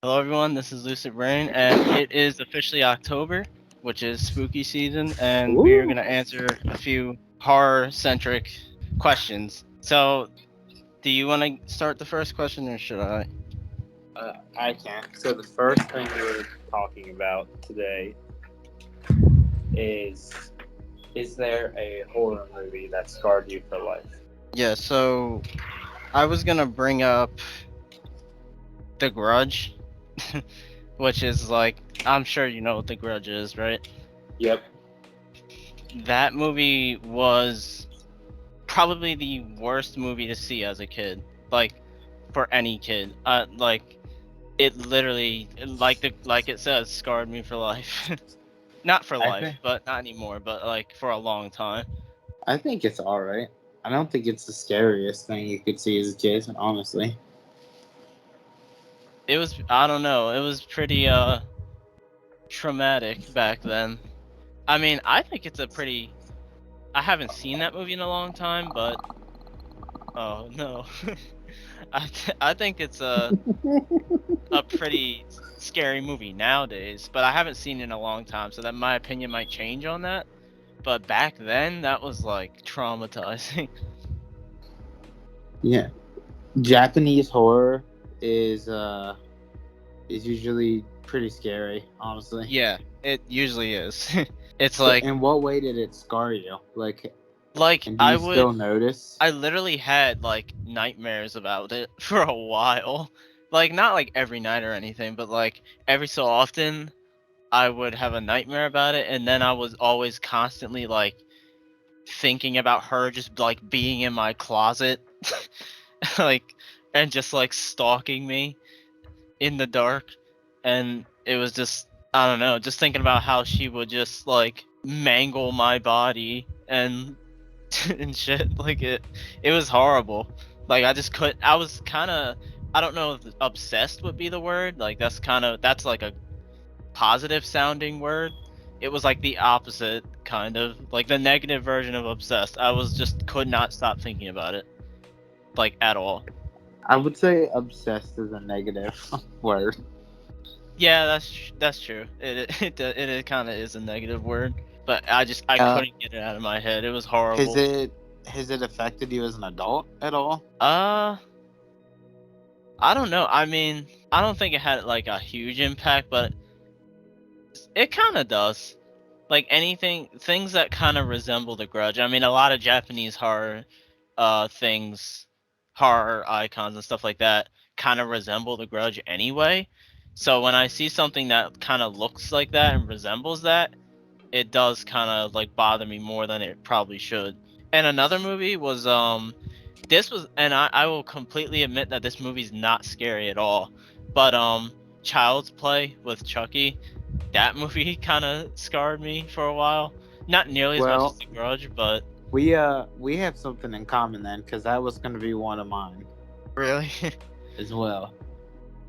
Hello everyone, this is Lucid Brain, and it is officially October, which is spooky season, and we are going to answer a few horror-centric questions. So, do you want to start the first question, or should I? I can. So the first thing we're talking about today is there a horror movie that scarred you for life? Yeah, so I was going to bring up The Grudge, which is like, I'm sure you know what The Grudge is, right? Yep. That movie was probably the worst movie to see as a kid, like for any kid. Like it literally, like it says, scarred me for life. Not for life, but not anymore, but like for a long time. I think it's alright. I don't think it's the scariest thing you could see as a kid, honestly. It was, I don't know, it was pretty traumatic back then. I mean, I think it's a pretty. I haven't seen that movie in a long time, but oh no, I think it's a pretty scary movie nowadays, but I haven't seen it in a long time, so that my opinion might change on that. But back then, that was like traumatizing. Yeah. Japanese horror is usually pretty scary, honestly. Yeah, it usually is. It's So like, in what way did it scar you? And do you I still notice? literally had like nightmares about it for a while. Like not like every night or anything, but like every so often I would have a nightmare about it, and then I was always constantly like thinking about her just like being in my closet, like, and just like stalking me in the dark. And it was just, I don't know, just thinking about how she would just like mangle my body and and shit. Like it was horrible. Like I just could. I was kind of. I don't know if obsessed would be the word. Like that's like a positive sounding word. It was like the opposite, kind of like the negative version of obsessed. I was just could not stop thinking about it, like at all. I would say obsessed is a negative word. Yeah, that's true. It kind of is a negative word, but I Uh, couldn't get it out of my head. It was has horrible. it has it affected you as an adult at all? Uh, I don't know. I mean, I don't think it had like a huge impact, but it kind of does. Like things that kind of resemble The Grudge. I mean, a lot of Japanese horror things, horror icons and stuff like that kind of resemble The Grudge anyway. So when I see something that kind of looks like that and resembles that, it does kind of like bother me more than it probably should. And another movie was this was, and I will completely admit that this movie's not scary at all. But Child's Play with Chucky, that movie kind of scarred me for a while. Not nearly as much as Well, The Grudge, but we have something in common then, because that was going to be one of mine really. as well.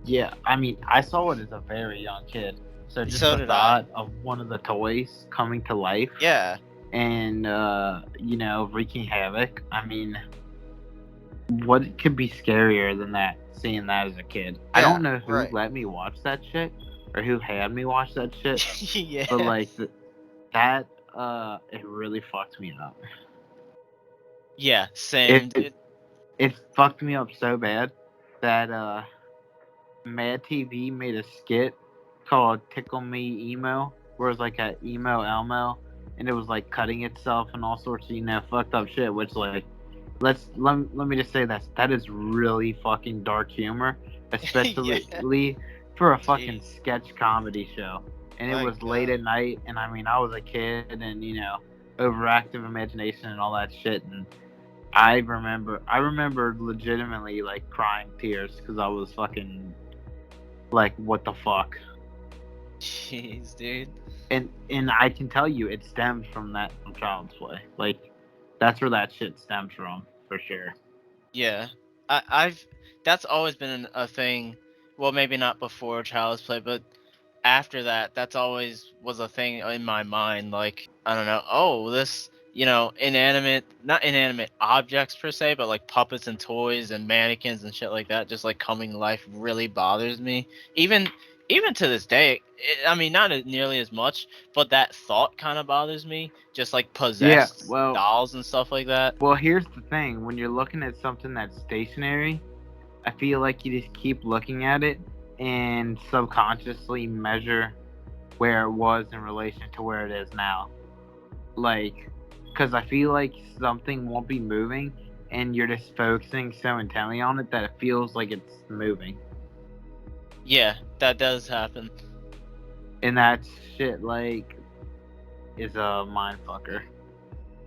Yeah, I mean, I saw it as a very young kid, so just So the did I. thought of one of the toys coming to life Yeah. and wreaking havoc. I mean, what could be scarier than that? Seeing that as a kid, I Yeah. don't know who Right. let me watch that shit or who had me watch that shit, but Yeah. like that, it really fucked me up. Yeah. Same. It it fucked me up so bad that Mad TV made a skit called "Tickle Me Emo," where it was like a emo Elmo, and it was like cutting itself and all sorts of fucked up shit. Which like let me just say that is really fucking dark humor, Yeah. especially for a fucking Jeez. sketch comedy show. And it My was late God. at night, and I mean I was a kid, and overactive imagination and all that shit, and I remember legitimately like crying tears because I was fucking like, what the fuck? Jeez, dude. And I can tell you, it stems from Child's Play. Like, that's where that shit stems from for sure. Yeah, I've that's always been a thing. Well, maybe not before Child's Play, but after that, that's always was a thing in my mind. Like, I don't know. Oh, not inanimate objects per se, but like puppets and toys and mannequins and shit like that, just like coming to life really bothers me. Even to this day, I mean, not nearly as much, but that thought kind of bothers me. Just like Yeah, possessed well, dolls and stuff like that. here's the thing: when you're looking at something that's stationary, I feel like you just keep looking at it and subconsciously measure where it was in relation to where it is now. Like, because I feel like something won't be moving, and you're just focusing so intently on it that it feels like it's moving. Yeah, that does happen. And that shit, like, is a mind fucker.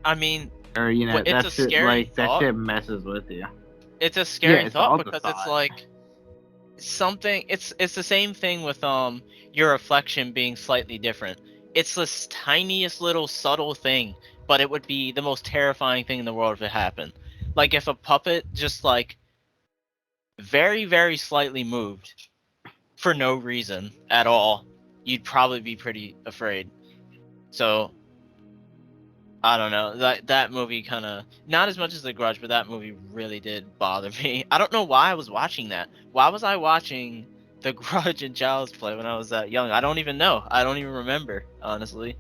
I mean, Or, it's that a shit, scary like, that thought. shit messes with you. It's a Yeah, scary it's thought all the because it's thought. like something. It's the same thing with your reflection being slightly different. It's this tiniest little subtle thing, but it would be the most terrifying thing in the world if it happened. Like if a puppet just like very very slightly moved for no reason at all, you'd probably be pretty afraid. So I don't know. That movie kind of not as much as The Grudge, but that movie really did bother me. I don't know why I was watching that. Why was I watching The Grudge and Child's Play when I was that young? I don't even know. I don't even remember, honestly.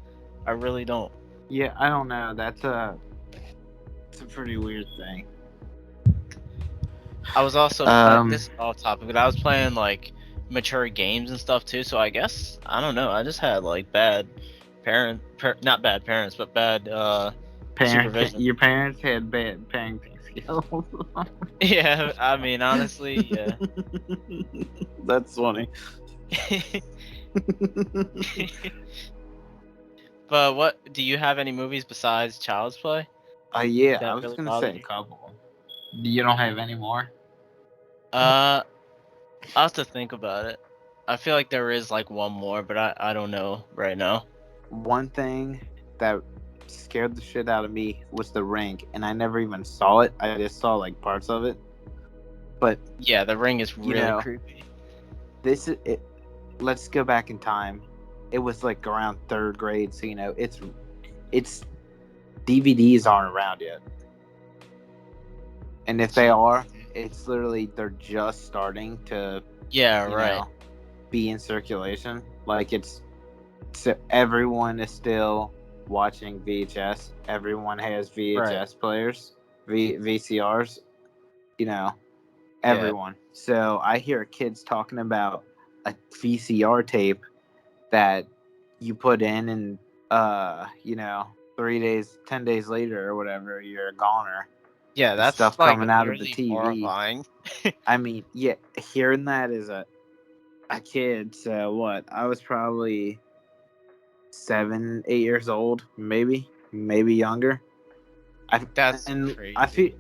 I really don't. Yeah, I don't know. It's a pretty weird thing. I was also playing Um, this is off topic, but I was playing like mature games and stuff too. So I guess I don't know. I just had like not bad parents, but bad supervision. your parents had bad parenting skills. Yeah, I mean honestly, yeah. That's funny. But what do you have any movies besides Child's Play Yeah, I that was really gonna bothered say a you? couple. You don't have any more? Uh, I'll have to think about it. I feel like there is like one more, but I don't know right now. One thing that scared the shit out of me was The Ring, and I never even saw it. I just saw like parts of it. But Yeah, The Ring is you really know, creepy. this is it. Let's go back in time. It was like around third grade, so it's DVDs aren't around yet, and if they are, it's literally they're just starting to Yeah, you right. know be in circulation. Like so everyone is still watching VHS. Everyone has Right. VHS players, VCRs. You know, Yeah. everyone. So I hear kids talking about a VCR tape that you put in, and 3 days, 10 days later, or whatever, you're a goner. Yeah, And that's stuff like coming out of the literally TV. horrifying. I mean, yeah, hearing that as a kid. So what? I was probably 7, 8 years old, maybe younger. I That's and crazy.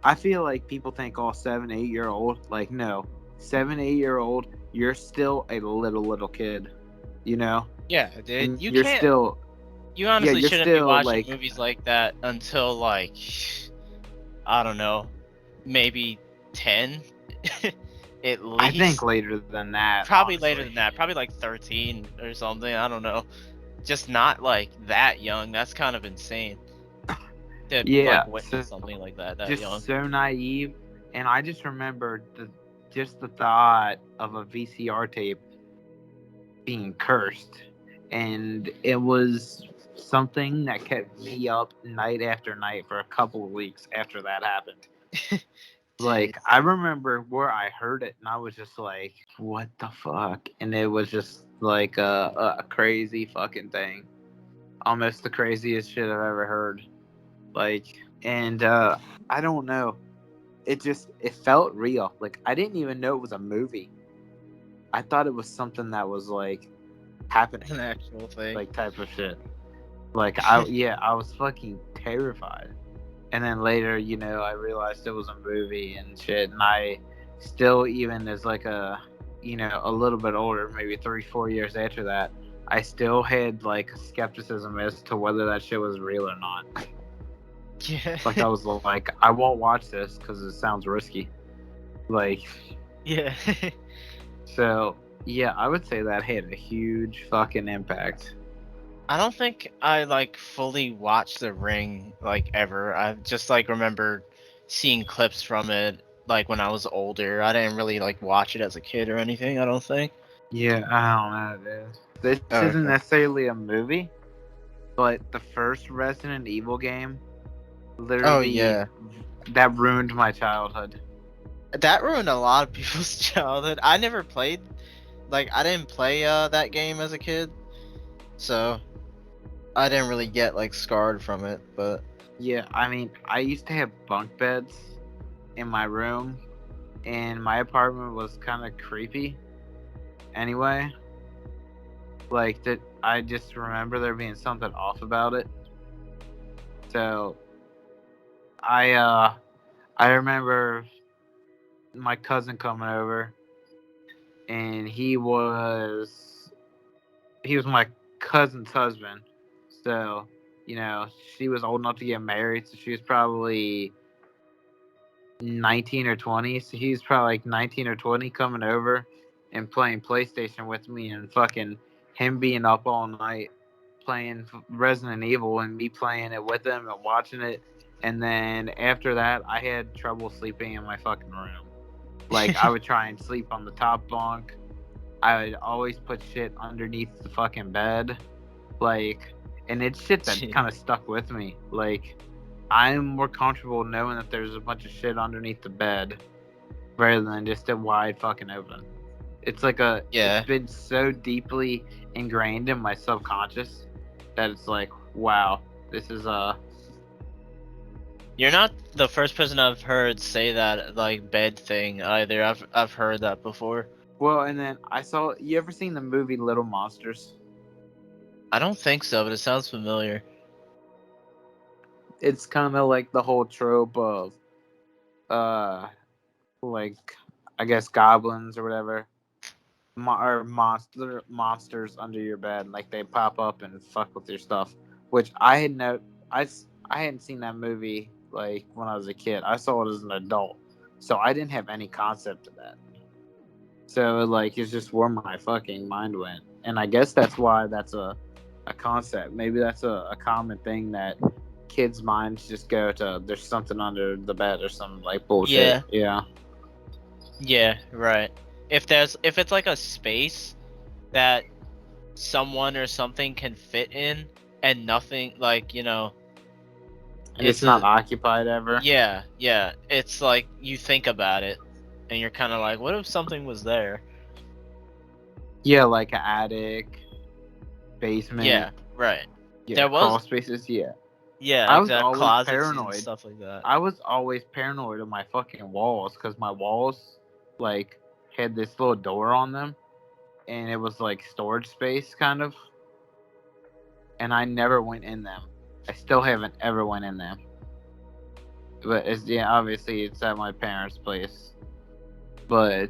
I feel like people think all 7, 8 year old. Like no, 7, 8 year old, you're still a little kid, you know, Yeah, dude. and you're still You yeah, honestly you're shouldn't be still watching like movies like that until like I don't know, maybe 10 at I think least. later than that, Probably later honestly. than that. Probably like 13 or something. I don't know. Just not like that young. That's kind of insane to Yeah, like so witness something like that young. just so naive, and I just remember the thought of a VCR tape being cursed, and it was something that kept me up night after night for a couple of weeks after that happened. Dude. Like I remember where I heard it, and I was just like, "What the fuck?" And it was just like a crazy fucking thing, almost the craziest shit I've ever heard. Like, and I don't know, it felt real. Like I didn't even know it was a movie. I thought it was something that was like happening, An actual thing. like type of shit. Like I was fucking terrified. And then later, I realized it was a movie and shit. And I still, even as like a little bit older, maybe 3, 4 years after that, I still had like skepticism as to whether that shit was real or not. Yeah. Like I was like, I won't watch this because it sounds risky. Like, Yeah. so yeah, I would say that had a huge fucking impact. I don't think I like fully watched The Ring like ever. I just like remember seeing clips from it like when I was older. I didn't really like watch it as a kid or anything, I don't think. Yeah, I don't know, dude. This isn't Okay. necessarily a movie, but the first Resident Evil game Oh literally yeah. that ruined my childhood. That ruined a lot of people's childhood. I never played like I didn't play that game as a kid. So I didn't really get like scarred from it, but Yeah, I mean, I used to have bunk beds in my room, and my apartment was kind of creepy. Anyway, like that, I just remember there being something off about it. So I uh I remember my cousin coming over, and he was my cousin's husband. So, she was old enough to get married, so she was probably 19 or 20. So he was probably like 19 or 20 coming over and playing PlayStation with me, and fucking him being up all night playing Resident Evil and me playing it with him and watching it. And then after that, I had trouble sleeping in my fucking room. Like, I would try and sleep on the top bunk. I would always put shit underneath the fucking bed. Like, and it's shit that kind of stuck with me. Like, I'm more comfortable knowing that there's a bunch of shit underneath the bed rather than just a wide fucking open. It's yeah. been so deeply ingrained in my subconscious that it's like, wow, this is You're not the first person I've heard say that like bed thing either. I've heard that before. well. And then you ever seen the movie Little Monsters? I don't think so, but it sounds familiar. It's kind of like the whole trope of, uh, like, I guess goblins or whatever, or monsters under your bed, like they pop up and fuck with your stuff. Which I hadn't seen that movie like when I was a kid. I saw it as an adult, so I didn't have any concept of that. So like it's just where my fucking mind went, and I guess that's why that's a concept. Maybe that's a common thing that kids' minds just go to. There's something under the bed or some like bullshit. Yeah. Yeah. Yeah, right. If it's like a space that someone or something can fit in and nothing like, And it's it's not a occupied ever. yeah, yeah. It's like you think about it and you're kind of like, what if something was there? Yeah, like an attic, basement. Yeah, right. Yeah, There crawl was spaces. Yeah. yeah, I was exact always closets and paranoid. stuff like that. I was always paranoid of my fucking walls because my walls, like, had this little door on them, and it was like storage space kind of. And I never went in them. I still haven't ever went in them. But it's, yeah, obviously it's at my parents' place. But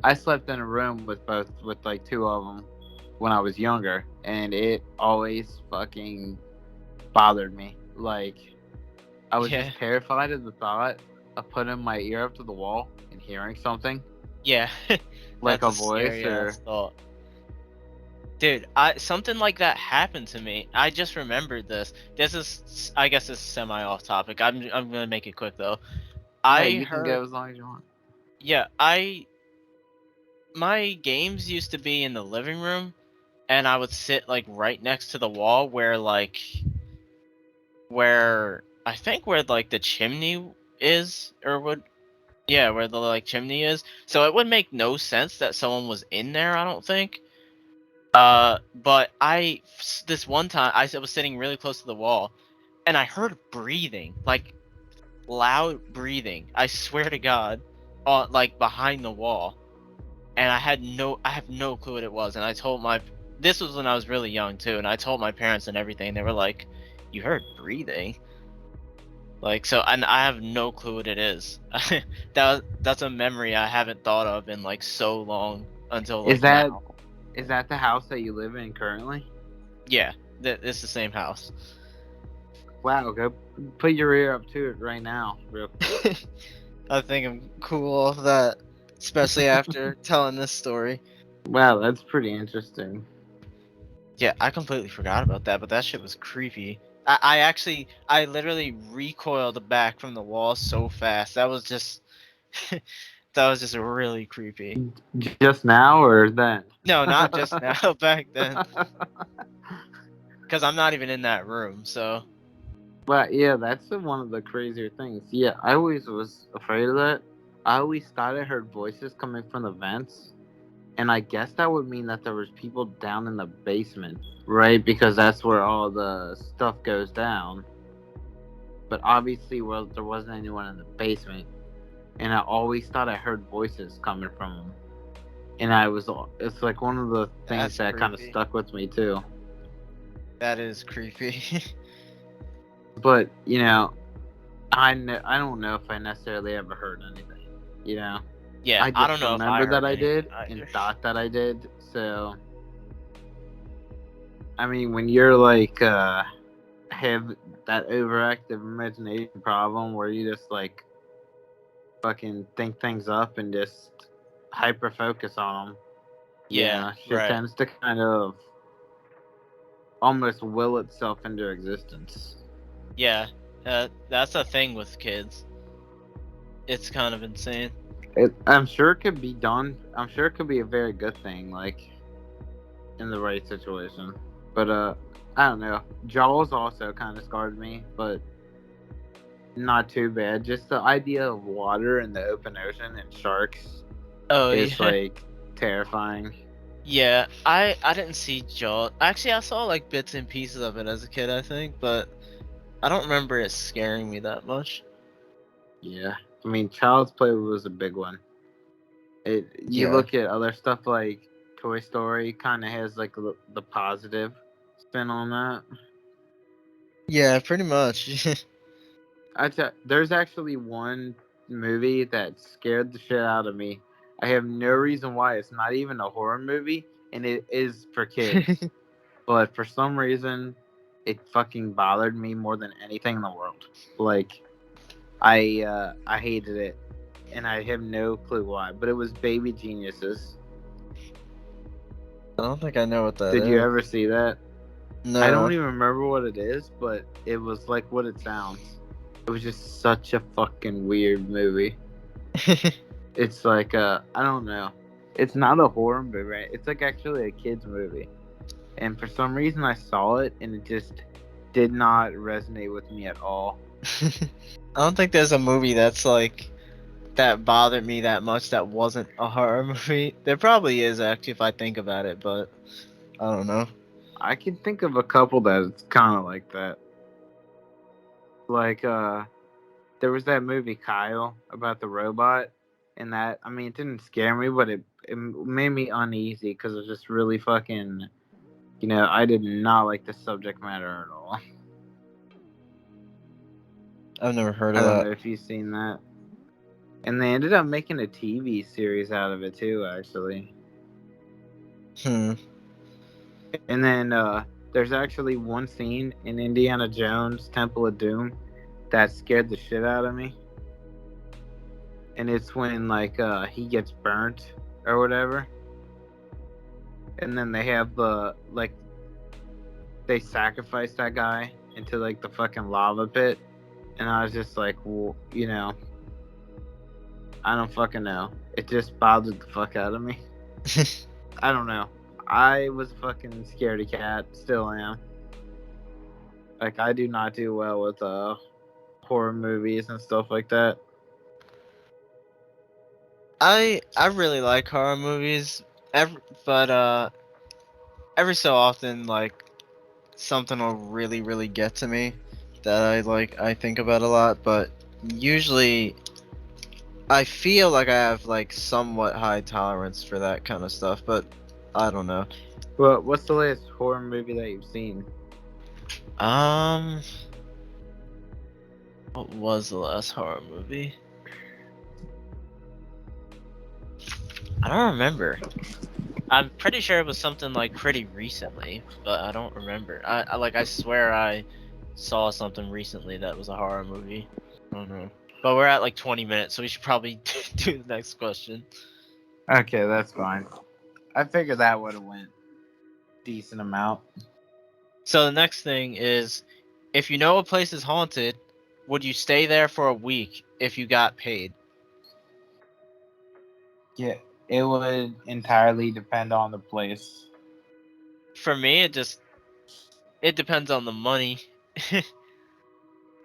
I slept in a room with like two of them when I was younger, and it always fucking bothered me. Like, I was Yeah. just terrified of the thought of putting my ear up to the wall and hearing something, Yeah. like That's a a voice scary or. ass thought. Dude, I something like that happened to me. I just remembered this. This is, I guess, this is semi off topic. I'm gonna make it quick though. No, I you can heard, go as long as you want. yeah, I my games used to be in the living room, and I would sit like right next to the wall where I think where like the chimney is, or would, yeah, where the like chimney is. So it would make no sense that someone was in there. I don't think. But this one time I was sitting really close to the wall, and I heard breathing, like loud breathing. I swear to God, on like behind the wall, and I have no clue what it was. And I told this was when I was really young too, and I told my parents and everything. They were like, "You heard breathing?" Like so, and I have no clue what it is. That's a memory I haven't thought of in like so long until Is like that now. is that the house that you live in currently? Yeah, it's the same house. Wow, go put your ear up to it right now, real quick. I think I'm cool off that, especially after telling this story. Wow, that's pretty interesting. Yeah, I completely forgot about that, but that shit was creepy. I literally recoiled back from the wall so fast. That was just, that was just really creepy. Just now or then? No, not just now, back then, because I'm not even in that room. So But yeah, that's one of the crazier things. Yeah, I always was afraid of that. I always thought I heard voices coming from the vents, and I guess that would mean that there was people down in the basement, right? Because that's where all the stuff goes down. But obviously, well, there wasn't anyone in the basement, and I always thought I heard voices coming from them. And it's like one of the things that's that kind of creepy. stuck with me too. That is creepy. But I don't know if I necessarily ever heard anything. You know, Yeah, I I just don't know if I remember that heard I anything did and either. thought that I did. So, I mean, when you're like have that overactive imagination problem where you just like fucking think things up and just hyper focus on them, Yeah, shit right. tends to kind of almost will itself into existence. Yeah, that's the thing with kids. It's kind of insane. I'm sure it could be done. I'm sure it could be a very good thing, like in the right situation. But I don't know. Jaws also kind of scarred me, but not too bad. Just the idea of water in the open ocean and sharks Oh is yeah. like terrifying. Yeah, I didn't see Jaws. Actually, I saw like bits and pieces of it as a kid, I think, but I don't remember it scaring me that much. Yeah, I mean, Child's Play was a big one. You Yeah. look at other stuff like Toy Story, kind of has like the positive spin on that. Yeah, pretty much. There's actually one movie that scared the shit out of me. I have no reason why. It's not even a horror movie, and it is for kids. But for some reason, it fucking bothered me more than anything in the world. Like I hated it, and I have no clue why. But it was Baby Geniuses. I don't think I know what that Did you is. ever see that? I don't No. even remember what it is, but it was like what it sounds. It was just such a fucking weird movie. It's like I don't know. It's not a horror movie, right? It's like actually a kids movie. And for some reason I saw it and it just did not resonate with me at all. I don't think there's a movie that's like that bothered me that much that wasn't a horror movie. There probably is actually if I think about it, but I don't know. I can think of a couple that's kind of like that. Like there was that movie Kyle about the robot and that I mean it didn't scare me but it made me uneasy cuz it was just really fucking I did not like the subject matter at all. I've never heard I of don't know that. if you've seen that. And they ended up making a TV series out of it too, actually. Hmm. And then there's actually one scene in Indiana Jones Temple of Doom that scared the shit out of me. And it's when like he gets burnt or whatever. And then they have the like they sacrifice that guy into like the fucking lava pit. And I was just like, well, I don't fucking know. It just bothered the fuck out of me. I don't know. I was a fucking scaredy cat. Still am. Like I do not do well with horror movies and stuff like that. I really like horror movies. But every so often like something will really get to me that I think about a lot, but usually I feel like I have like somewhat high tolerance for that kind of stuff, but I don't know. Well, what's the latest horror movie that you've seen? Um, what was the last horror movie? I don't remember. I'm pretty sure it was something like pretty recently, but I don't remember. I swear I saw something recently that was a horror movie. I don't know. But we're at like 20 minutes, so we should probably do the next question. Okay, that's fine. I figured that would have went. decent amount. So the next thing is, if you know a place is haunted, would you stay there for a week if you got paid? Yeah, it would entirely depend on the place. For me, it depends on the money.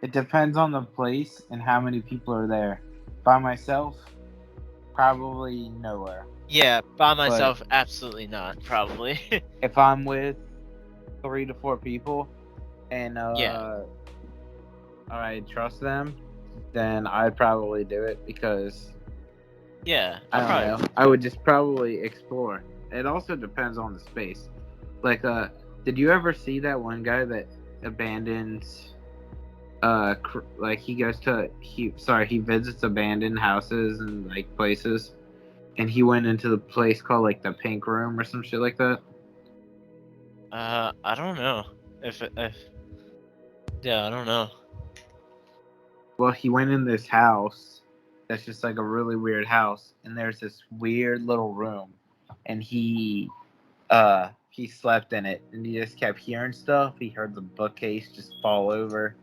It depends on the place and how many people are there. By myself, probably nowhere. Yeah, by But myself, absolutely not, probably. if I'm with 3 to 4 people and Yeah, I trust them, then I'd probably do it because yeah, I I don't probably know. would I too. would just probably explore. It also depends on the space. Like, did you ever see that one guy that abandons? Like he visits abandoned houses and like places, and he went into the place called like the Pink Room or some shit like that. I don't know if yeah, I don't know. Well, he went in this house that's just like a really weird house, and there's this weird little room, and he slept in it, and he just kept hearing stuff. He heard the bookcase just fall over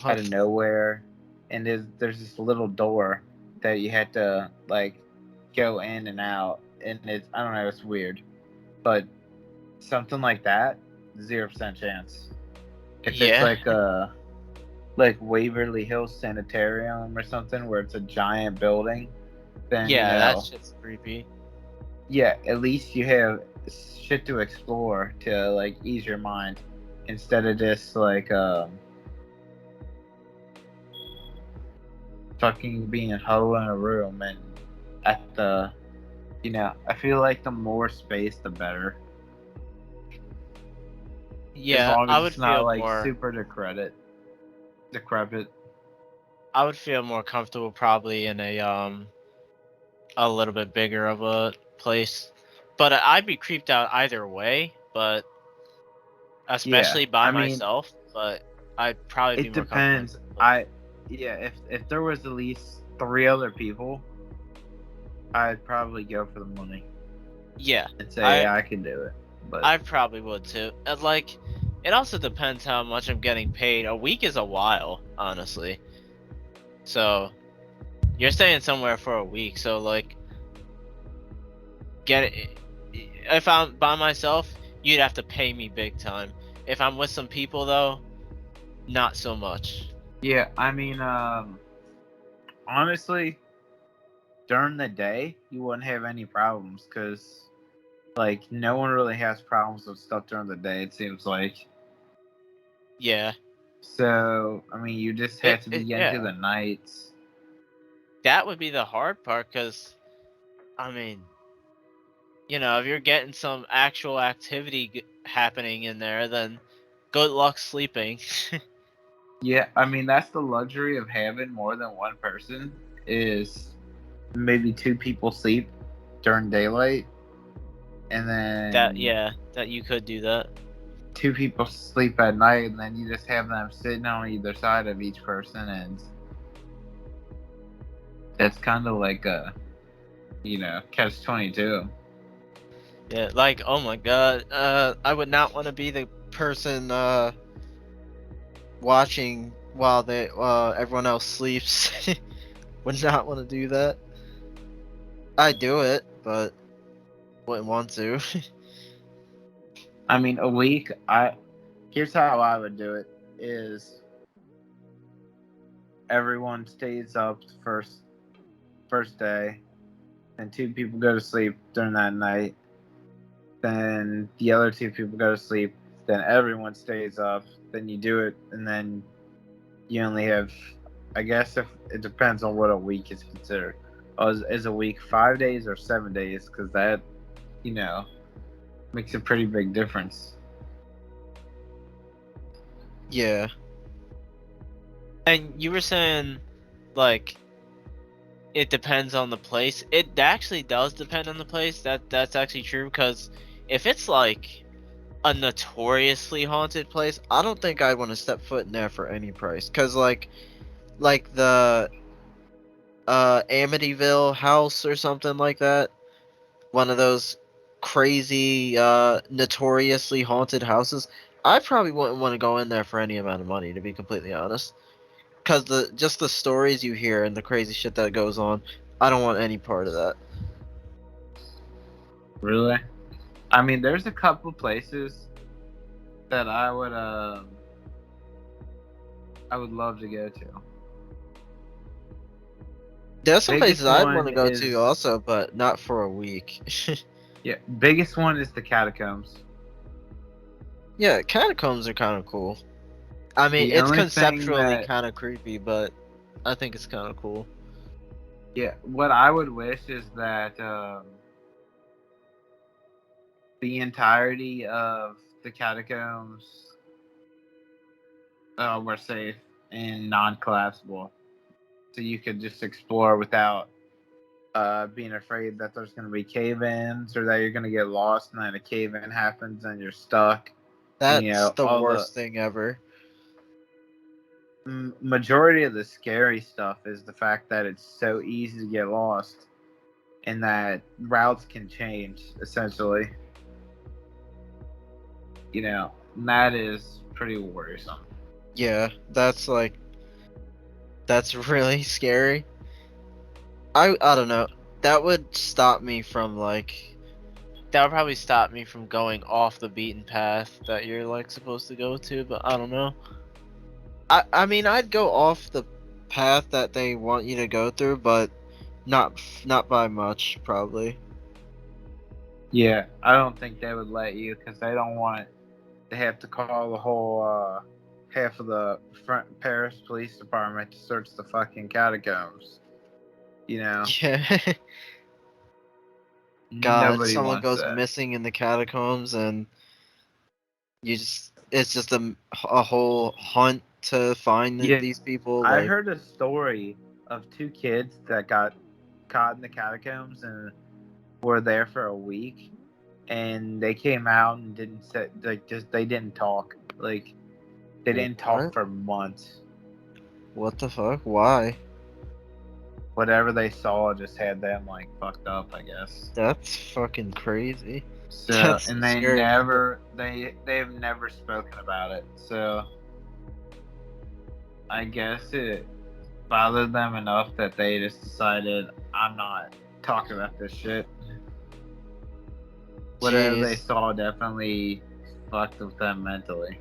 out of nowhere, and there's this little door that you had to like go in and out, and it's I don't know, it's weird, but something like that, 0% chance. If it's Yeah, like Waverly Hills Sanitarium or something where it's a giant building, then yeah, that's just creepy. yeah, at least you have shit to explore to like ease your mind instead of just like fucking being huddled in a room and at the I feel like the more space the better. As Yeah, long I as would it's not feel like more. super decrepit. I would feel more comfortable probably in a little bit bigger of a place, but I'd be creeped out either way. But Yeah, especially by I mean, myself. But I'd probably be it more comfortable in a depends. big place. Yeah, if there was at least 3 other people, I'd probably go for the money Yeah, and say, I yeah, I can do it. But I probably would too. And like, it also depends how much I'm getting paid. A week is a while, honestly. So you're staying somewhere for a week. So like, get it. If I'm by myself, you'd have to pay me big time. If I'm with some people though, not so much. yeah, I mean, honestly, during the day, you wouldn't have any problems because, like, no one really has problems with stuff during the day, it seems like. Yeah. So, I mean, you just have to be into Yeah. the nights. That would be the hard part, cause I mean, if you're getting some actual activity happening in there, then good luck sleeping. Yeah, I mean, that's the luxury of having more than one person is maybe 2 people sleep during daylight, and That then yeah, that you could do that. 2 people sleep at night, and then you just have them sitting on either side of each person, and that's kind of like a catch 22. Yeah, like oh my god, I would not want to be the person watching while everyone else sleeps. Would not want to do that. I do it, but wouldn't want to. I mean, a week. I Here's how I would do it: is everyone stays up the first day, and 2 people go to sleep during that night. Then the other 2 people go to sleep. Then everyone stays up. Then you do it, and then you only have. I guess if it depends on what a week is considered. Is a week 5 days or 7 days? Because that you know makes a pretty big difference. Yeah. And you were saying, like, it depends on the place. It actually does depend on the place. That's actually true because if it's like a notoriously haunted place, I don't think I'd want to step foot in there for any price. Cause like the Amityville house or something like that, one of those crazy, notoriously haunted houses, I probably wouldn't want to go in there for any amount of money, to be completely honest. Because just the stories you hear and the crazy shit that goes on, I don't want any part of that. Really? I mean, there's a couple places that I would love to go to. There's some Biggest places I'd want one to go is to also, but not for a week. yeah. Biggest one is the catacombs. Yeah, catacombs are kind of cool. I mean, The it's only thing conceptually that kind of creepy, but I think it's kind of cool. yeah, what I would wish is that the entirety of the catacombs were safe and non-collapsible, so you could just explore without being afraid that there's going to be cave-ins or that you're going to get lost and then a cave-in happens and you're stuck. And, That's the all the worst thing ever. majority of the scary stuff is the fact that it's so easy to get lost and that routes can change essentially. And that is pretty worrisome. Yeah, that's really scary. I don't know. That would stop me from that would probably stop me from going off the beaten path that you're supposed to go to, but I don't know. I mean, I'd go off the path that they want you to go through, but not by much probably. Yeah, I don't think they would let you because they don't want to have to call the whole half of the front Paris Police Department to search the fucking catacombs. Yeah. God, Nobody someone wants goes that. missing in the catacombs and it's just a whole hunt to find Yeah, these people. I heard a story of two kids that got caught in the catacombs and were there for a week, and they came out and didn't say they didn't talk they didn't talk What? for months. What the fuck? Why? Whatever they saw just had them fucked up, I guess. That's fucking crazy. So That's and scary. they've never spoken about it. So I guess it bothered them enough that they just decided I'm not talking about this shit. Whatever they Jeez. saw definitely fucked with them mentally.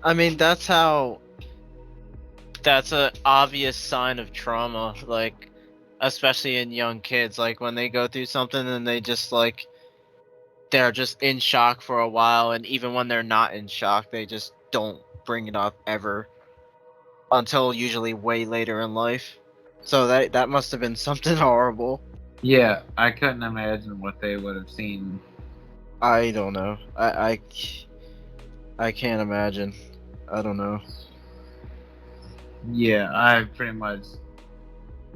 I mean, that's a obvious sign of trauma, especially in young kids, when they go through something and they just they're just in shock for a while, and even when they're not in shock, they just don't bring it up ever until usually way later in life. So that must have been something horrible. Yeah, I couldn't imagine what they would have seen. I don't know. I can't imagine. I don't know. Yeah, I pretty much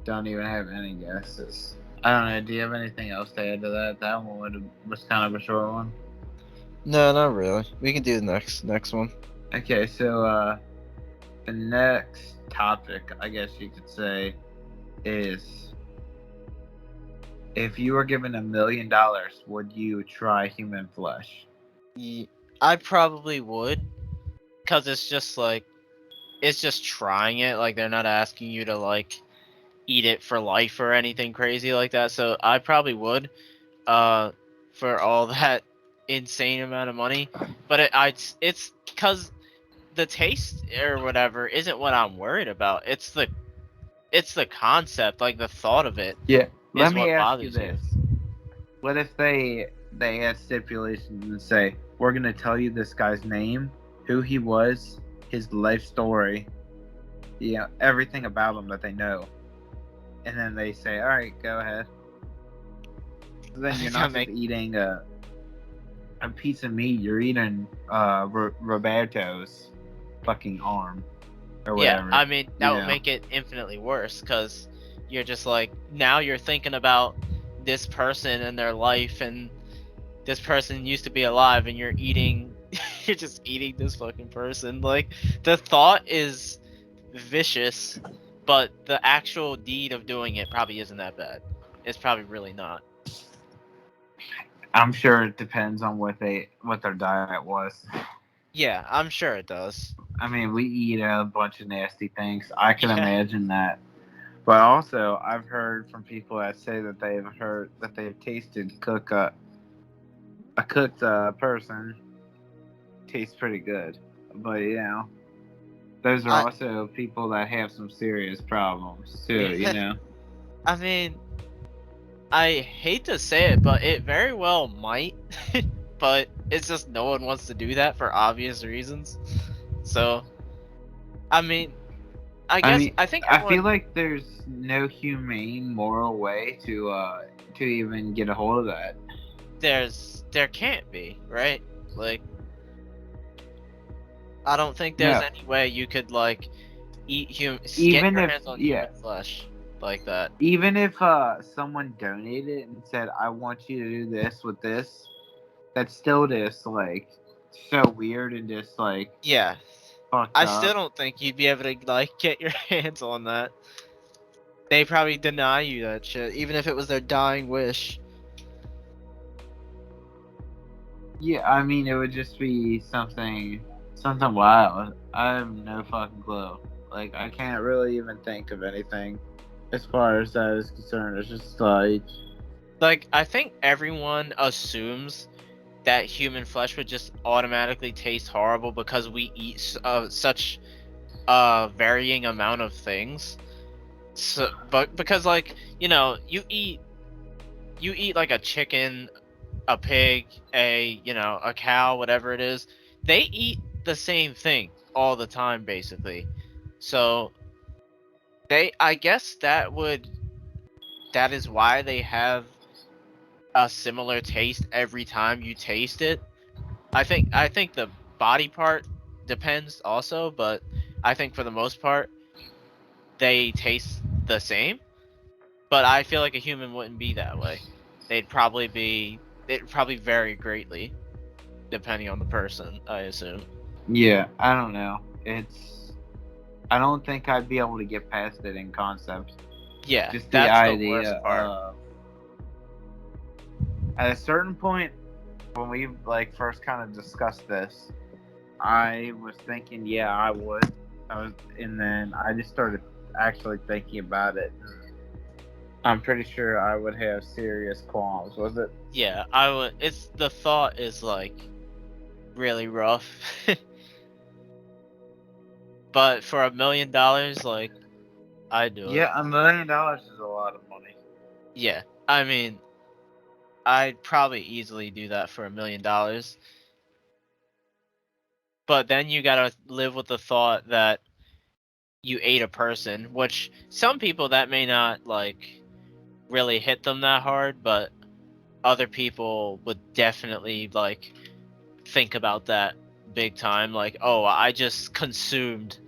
don't even have any guesses. I don't know. Do you have anything else to add to that? That one was kind of a short one. No, not really. We can do the next one. Okay, so the next topic, I guess you could say, is if you were given $1 million, would you try human flesh? I probably would, cause it's just trying it. They're not asking you to eat it for life or anything crazy like that. So I probably would, for all that insane amount of money. But it's cause the taste or whatever isn't what I'm worried about. It's the concept, the thought of it Yeah. Let is me what ask you bothers you. this: what if they add stipulations and say we're gonna tell you this guy's name, who he was, his life story, everything about him that they know, and then they say, all right, go ahead. So then you're not just eating a piece of meat. You're eating Roberto's fucking arm or whatever. Yeah, I mean that would make it infinitely worse because you're just now you're thinking about this person and their life, and this person used to be alive, and you're eating, you're just eating this fucking person. The thought is vicious, but the actual deed of doing it probably isn't that bad. It's probably really not. I'm sure it depends on what their diet was. Yeah, I'm sure it does. I mean, we eat a bunch of nasty things. I can Yeah. imagine that. But also, I've heard from people that say that they've tasted a cooked person tastes pretty good. But those are I also people that have some serious problems too. yeah. I mean, I hate to say it, but it very well might. But it's just no one wants to do that for obvious reasons. So, I mean, I mean, I think I feel everyone like there's no humane moral way to even get a hold of that. there can't be, right? Like, I don't think there's No, any way you could like get even your if hands on yeah, human flesh like that. even if someone donated and said, "I want you to do this with this," that's still just like so weird and just like Yeah, fucked I still up. don't think you'd be able to like get your hands on that. They probably deny you that shit, even if it was their dying wish. Yeah, I mean, it would just be something wild. I have no fucking clue. Like, I can't really even think of anything as far as that is concerned. It's just like, Like, I think everyone assumes that human flesh would just automatically taste horrible because we eat such a varying amount of things. So, but because like you eat like a chicken, a pig, a cow, whatever it is, they eat the same thing all the time basically. So I guess that is why they have a similar taste every time you taste it. I think the body part depends also, but I think for the most part they taste the same. But I feel like a human wouldn't be that way. They'd probably vary greatly depending on the person, I assume. yeah, I don't know. I don't think I'd be able to get past it in concept. Yeah, Just the that's the idea worst part. of, at a certain point, when we like first kind of discussed this, I was thinking, yeah, I would. And then I just started actually thinking about it. I'm pretty sure I would have serious qualms with it. Yeah, I would. It's the thought is like really rough, but for $1 million, like I'd do it. Yeah, $1 million is a lot of money. Yeah, I mean, I'd probably easily do that for $1 million. But then you gotta live with the thought that you ate a person, which some people that may not like really hit them that hard, but other people would definitely like think about that big time. Like, oh, I just consumed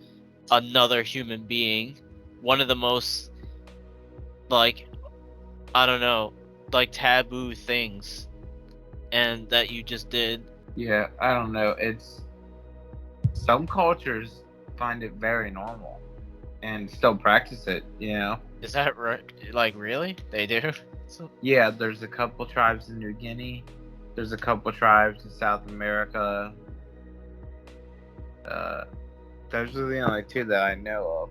another human being, one of the most like I don't know, like taboo things, and that you just did. Yeah, I don't know. It's some cultures find it very normal and still practice it. Is that right? Like, really? They do? So, Yeah, there's a couple tribes in New Guinea. There's a couple tribes in South America. Uh, those are the only two that I know of.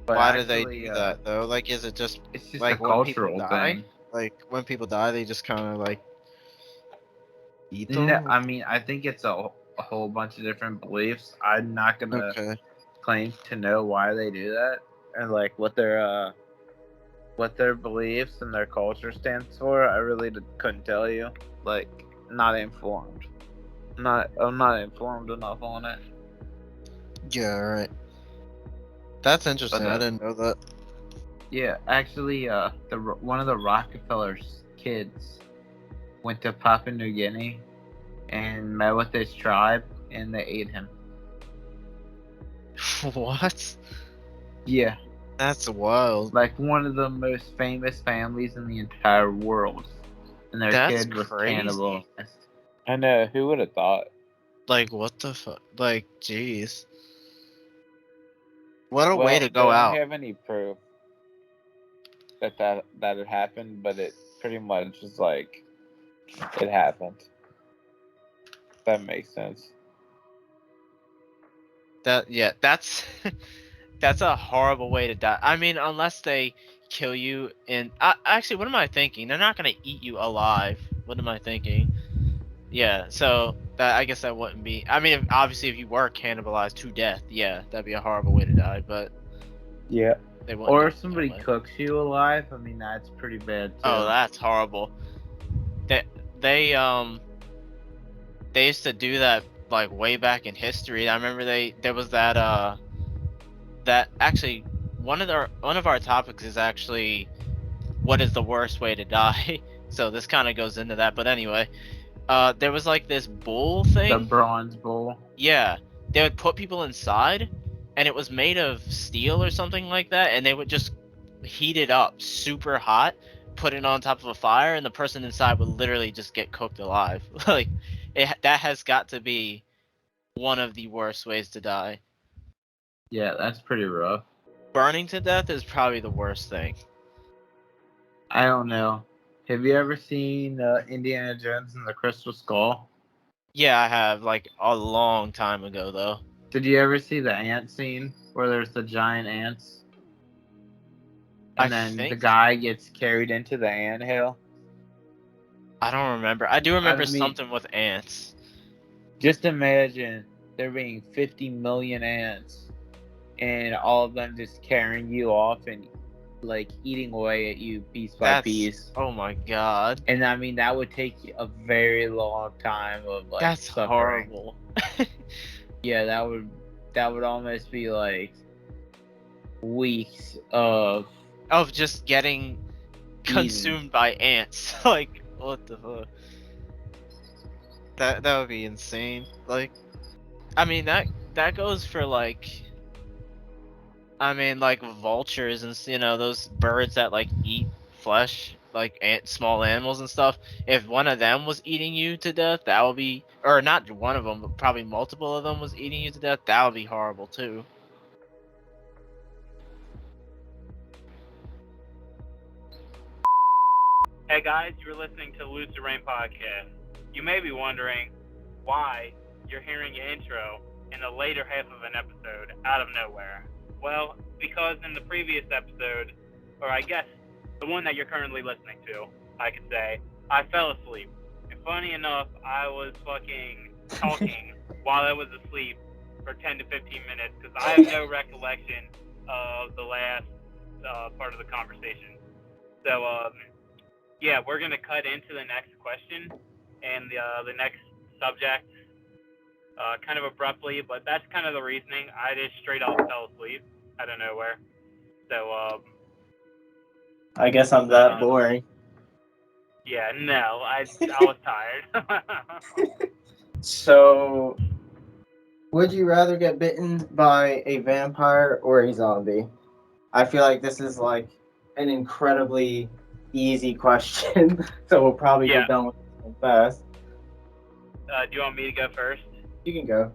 But why do they actually, do that though? Like, is it just it's just a like when people cultural die? thing. Like when people die, they just kind of like eat No, them? I mean, I think it's a whole bunch of different beliefs. I'm not gonna Okay. claim to know why they do that and like what their beliefs and their culture stands for. I really couldn't tell you. Like, not informed. I'm not informed enough on it. Yeah, right. That's But interesting. I didn't know that. yeah, actually, one of the Rockefeller's kids went to Papua New Guinea and met with his tribe, and they ate him. What? Yeah, That's wild. like one of the most famous families in the entire world, and their That's kid was crazy. cannibalized. I know. Who would have thought? Like, what the fuck? Like, jeez. What a way Well, to they go don't out. have any proof that it happened, but it pretty much is like it happened. That makes sense. That's that's a horrible way to die. I mean, unless they kill you in. Actually, what am I thinking? They're not gonna eat you alive. What am I thinking? Yeah, so that I guess that wouldn't be. I mean, obviously, if you were cannibalized to death, yeah, that'd be a horrible way to die. But Yeah. they wouldn't. Or do if it that somebody way. cooks you alive, I mean, that's pretty bad too. Oh, that's horrible. They they used to do that like way back in history. I remember there was that actually one of our topics is actually what is the worst way to die. So this kind of goes into that. But anyway, there was like this bull The thing. bronze bull. Yeah, they would put people inside, and it was made of steel or something like that, and they would just heat it up super hot, put it on top of a fire, and the person inside would literally just get cooked alive. Like, that has got to be one of the worst ways to die. Yeah, that's pretty rough. Burning to death is probably the worst thing. I don't know. Have you ever seen Indiana Jones and the Crystal Skull? Yeah, I have, like, a long time ago, though. Did you ever see the ant scene where there's the giant ants? And I then the think guy gets carried into the anthill? I don't remember. I do remember mean- something with ants. Just imagine there being 50 million ants and all of them just carrying you off and like eating away at you piece by piece. Oh my god. And I mean that would take you a very long time of like That's suffering. horrible. Yeah, that would almost be like weeks of just getting consumed by ants. Like, what the fuck? That would be insane. Like, I mean that goes for like, I mean, like vultures and those birds that like eat flesh, like small animals and stuff. If one of them was eating you to death, that would be, or not one of them, but probably multiple of them was eating you to death. That would be horrible too. Hey guys, you're listening to Lucid Rain Podcast. You may be wondering why you're hearing an intro in the later half of an episode out of nowhere. Well, because in the previous episode, or I guess the one that you're currently listening to, I could say, I fell asleep. And funny enough, I was fucking talking while I was asleep for 10 to 15 minutes because I have no recollection of the last part of the conversation. So, yeah, we're going to cut into the next question and the next subject kind of abruptly, but that's kind of the reasoning. I just straight up fell asleep out of nowhere. So, I guess I'm that boring. yeah, no, I was tired. So, would you rather get bitten by a vampire or a zombie? I feel like this is like an incredibly easy question, so we'll probably get done with this one fast. Do you want me to go first? You can go.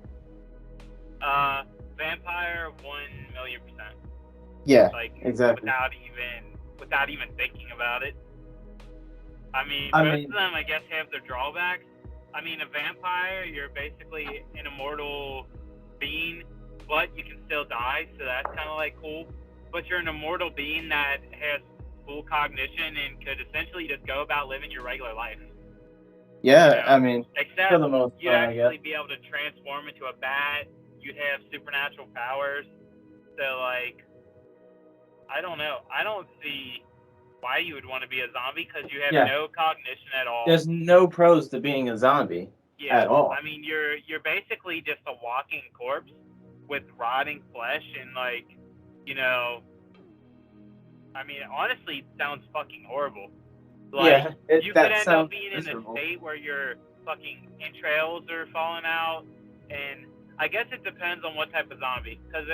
Vampire, 1,000,000%. Yeah, like exactly. without even thinking about it. I mean, most of them, I guess, have their drawbacks. I mean, a vampire, you're basically an immortal being, but you can still die, so that's kind of like cool. But you're an immortal being that has full cognition and could essentially just go about living your regular life. Yeah, I mean, except for the most you'd part, actually be able to transform into a bat. You'd have supernatural powers. So, like, I don't know. I don't see why you would want to be a zombie because you have no cognition at all. There's no pros to being a zombie at all. I mean, you're basically just a walking corpse with rotting flesh and, like, I mean, honestly, it sounds fucking horrible. Like, you could end up being miserable. in a state where your fucking entrails are falling out, and I guess it depends on what type of zombie. Because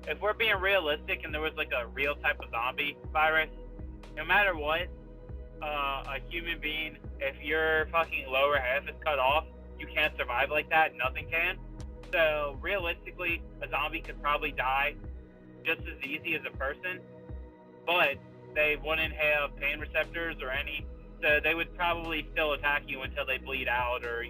if we're being realistic and there was like a real type of zombie virus, no matter what, a human being, if your fucking lower half is cut off, you can't survive like that. Nothing can. So realistically, a zombie could probably die just as easy as a person, but they wouldn't have pain receptors or any So they would probably still attack you until they bleed out, or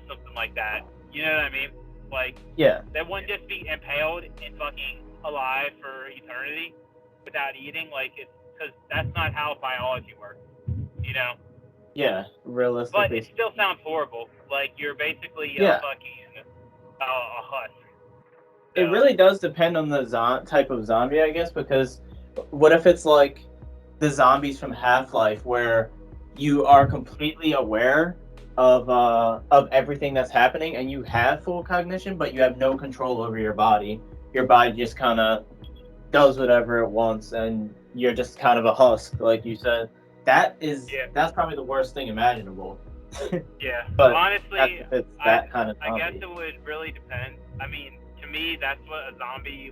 something like that. You know what I mean? Like, Yeah. they wouldn't just be impaled and fucking alive for eternity without eating. Like, it's because that's not how biology works. You know. Yeah. But Realistically. it still sounds horrible. Like, you're basically Yeah. fucking a husk. It really does depend on the type of zombie, I guess, because what if it's like the zombies from Half-Life, where you are completely aware of everything that's happening and you have full cognition, but you have no control over your body. Your body just kind of does whatever it wants, and you're just kind of a husk, like you said. That's probably the worst thing imaginable. Yeah. But honestly, that's if it's that kind of zombie. I guess it would really depend. I mean, to me, that's what a zombie.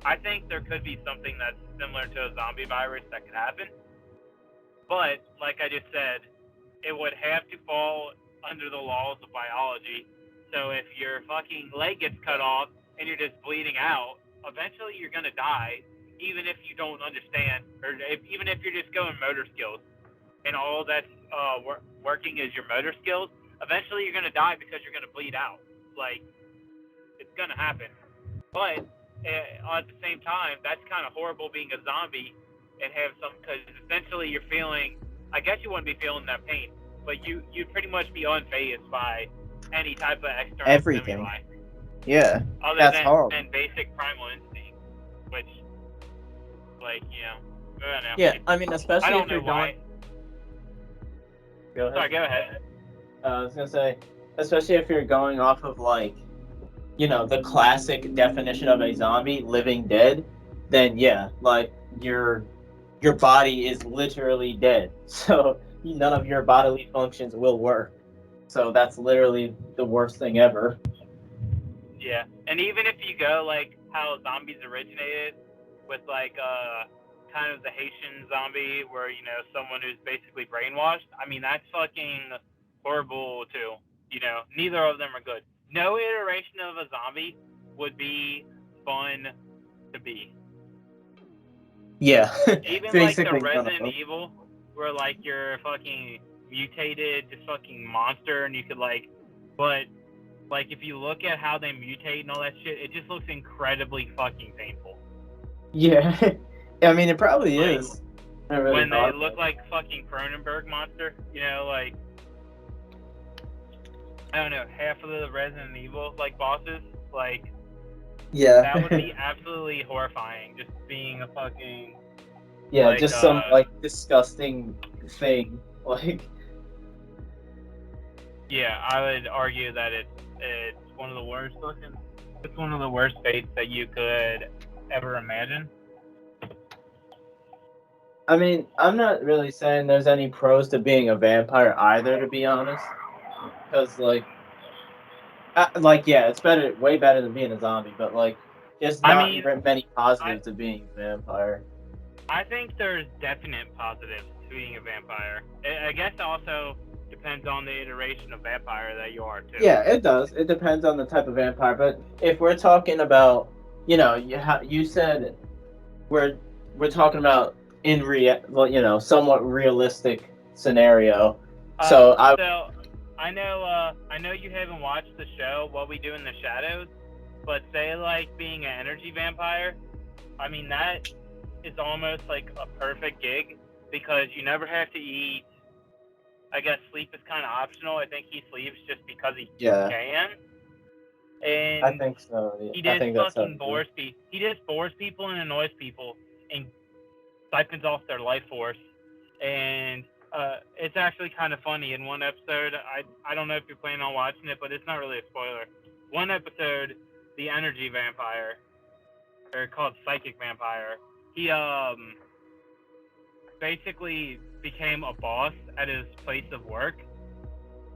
I think there could be something that's similar to a zombie virus that could happen. But, like I just said, it would have to fall under the laws of biology. So if your fucking leg gets cut off and you're just bleeding out, eventually you're going to die, even if you don't understand, or even if you're just going motor skills. And all that's working is your motor skills. Eventually you're going to die because you're going to bleed out. Like, it's going to happen. But at the same time, that's kind of horrible being a zombie and have some, because essentially you're feeling, I guess you wouldn't be feeling that pain, but you'd pretty much be unfazed by any type of external stimuli. Yeah, Other that's than horrible. basic primal instinct, which, like, I don't know. Yeah, I mean, especially I don't if know you're why. Go ahead. Sorry, go ahead. I was gonna say, especially if you're going off of like, the classic definition of a zombie, living dead, then yeah, like your body is literally dead. So none of your bodily functions will work. So that's literally the worst thing ever. Yeah, and even if you go like how zombies originated with like kind of the Haitian zombie, where someone who's basically brainwashed. I mean, that's fucking horrible too. Neither of them are good. No iteration of a zombie would be fun to be. Yeah. Even like Basically the none of Resident them. Evil, where like you're a fucking mutated, just fucking monster, and you could but like if you look at how they mutate and all that shit, it just looks incredibly fucking painful. Yeah. I mean, it probably Like, is. I really when they thought look about like fucking Cronenberg monster, like, I don't know, half of the Resident Evil like bosses, like, it. Yeah. that would be absolutely horrifying. Just being a fucking Yeah, like, just some like disgusting thing. Like, yeah, I would argue that it's one of the worst looking. It's one of the worst fates that you could ever imagine. I mean, I'm not really saying there's any pros to being a vampire either, to be honest. Because yeah, it's way better than being a zombie. But like, just not many positives to being a vampire. I think there's definite positives to being a vampire. I guess it also depends on the iteration of vampire that you are too. Yeah, it does. It depends on the type of vampire. But if we're talking about, you said we're talking about somewhat realistic scenario. So I know you haven't watched the show What We Do in the Shadows, but say like being an energy vampire, I mean that is almost like a perfect gig because you never have to eat. I guess sleep is kind of optional. I think he sleeps just because he can. And I think so. Yeah. He just fucking bores people. He just bores people and annoys people and siphons off their life force. And it's actually kind of funny. In one episode, I don't know if you're planning on watching it, but it's not really a spoiler. One episode, the energy vampire, or called psychic vampire, he basically became a boss at his place of work,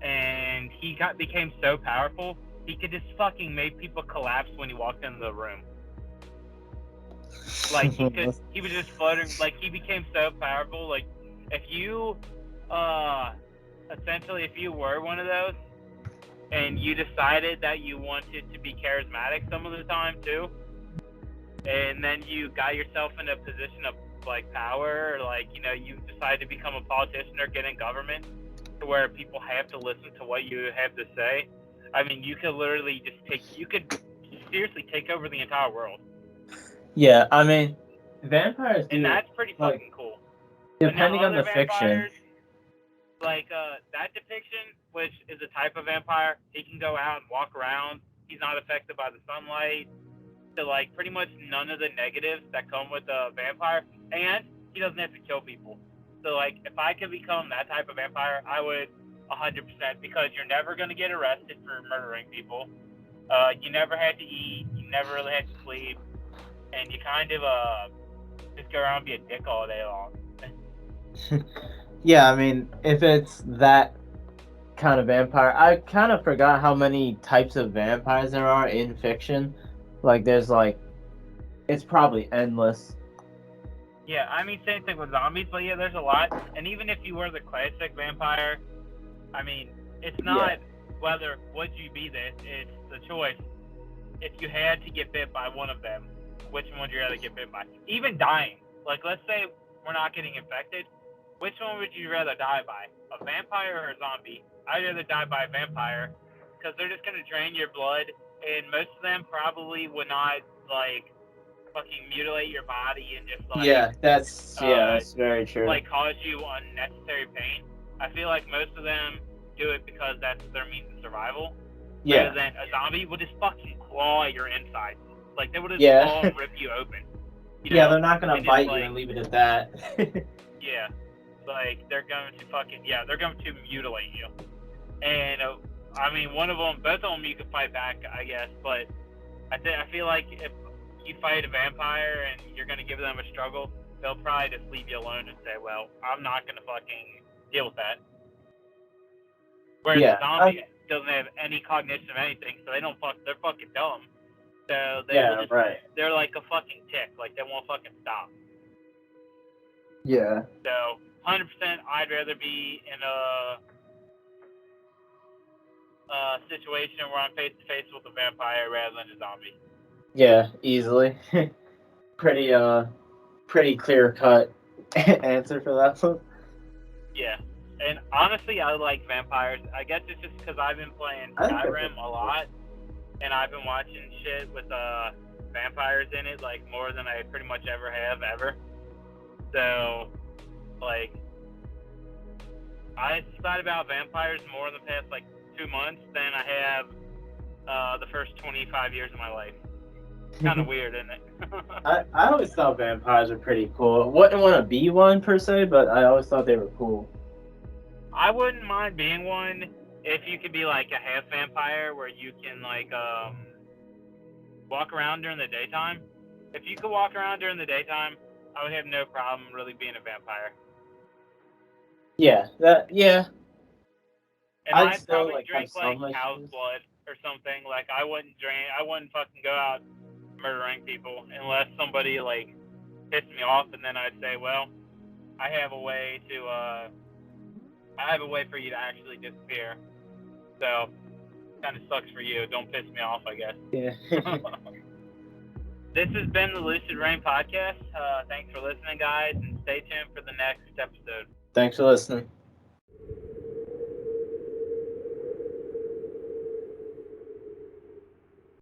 and he became so powerful he could just fucking make people collapse when he walked into the room. Like he was just floating. Like he became so powerful. Like if you essentially if you were one of those and you decided that you wanted to be charismatic some of the time too, and then you got yourself in a position of like power, or like you decide to become a politician or get in government, to where people have to listen to what you have to say. I mean, you could literally you could seriously take over the entire world. Yeah, I mean, vampires do. And that's pretty like, fucking cool. Depending But now on the other fiction. vampires, like that depiction, which is a type of vampire, he can go out and walk around. He's not affected by the sunlight. So like pretty much none of the negatives that come with a vampire, and he doesn't have to kill people. So like if I could become that type of vampire, I would 100%, because you're never gonna get arrested for murdering people. You never had to eat. You never really had to sleep, and you kind of just go around and be a dick all day long. Yeah, I mean, if it's that kind of vampire, I kind of forgot how many types of vampires there are in fiction. Like, there's like, it's probably endless. Yeah, I mean, same thing with zombies, but yeah, there's a lot. And even if you were the classic vampire, I mean, it's not whether would you be this, it's the choice. If you had to get bit by one of them, which one would you rather get bit by? Even dying. Like, let's say we're not getting infected. Which one would you rather die by? A vampire or a zombie? I'd rather die by a vampire, because they're just going to drain your blood, and most of them probably would not, like, fucking mutilate your body and just like that's very true. like cause you unnecessary pain. I feel like most of them do it because that's their means of survival. Rather than a zombie would just fucking claw at your insides. Like they would just claw and rip you open. They're not gonna bite you and leave it at that. Yeah, like they're going to mutilate you. And I mean, both of them you can fight back, I guess, but I feel like if you fight a vampire and you're going to give them a struggle, they'll probably just leave you alone and say, well, I'm not going to fucking deal with that. Whereas a zombie doesn't have any cognition of anything, so they're fucking dumb. So they're like a fucking tick, like they won't fucking stop. Yeah. So 100%, I'd rather be in a situation where I'm face to face with a vampire rather than a zombie. Yeah, easily. Pretty clear cut answer for that one. Yeah, and honestly, I like vampires. I guess it's just because I've been playing Skyrim a lot, and I've been watching shit with vampires in it, like more than I pretty much ever. So, like, I thought about vampires more in the past like 2 months than I have the first 25 years of my life. Kind of weird, isn't it? I always thought vampires were pretty cool. Wouldn't want to be one per se, but I always thought they were cool. I wouldn't mind being one if you could be like a half vampire where you can like walk around during the daytime. If you could walk around during the daytime, I would have no problem really being a vampire. Yeah, And I'd probably drink like cow's blood or something. Like I wouldn't fucking go out murdering people unless somebody like pissed me off, and then I'd say, well, I have a way for you to actually disappear. So kind of sucks for you. Don't piss me off, I guess. Yeah. This has been the Lucid Rain podcast. Thanks for listening, guys, and stay tuned for the next episode. Thanks for listening.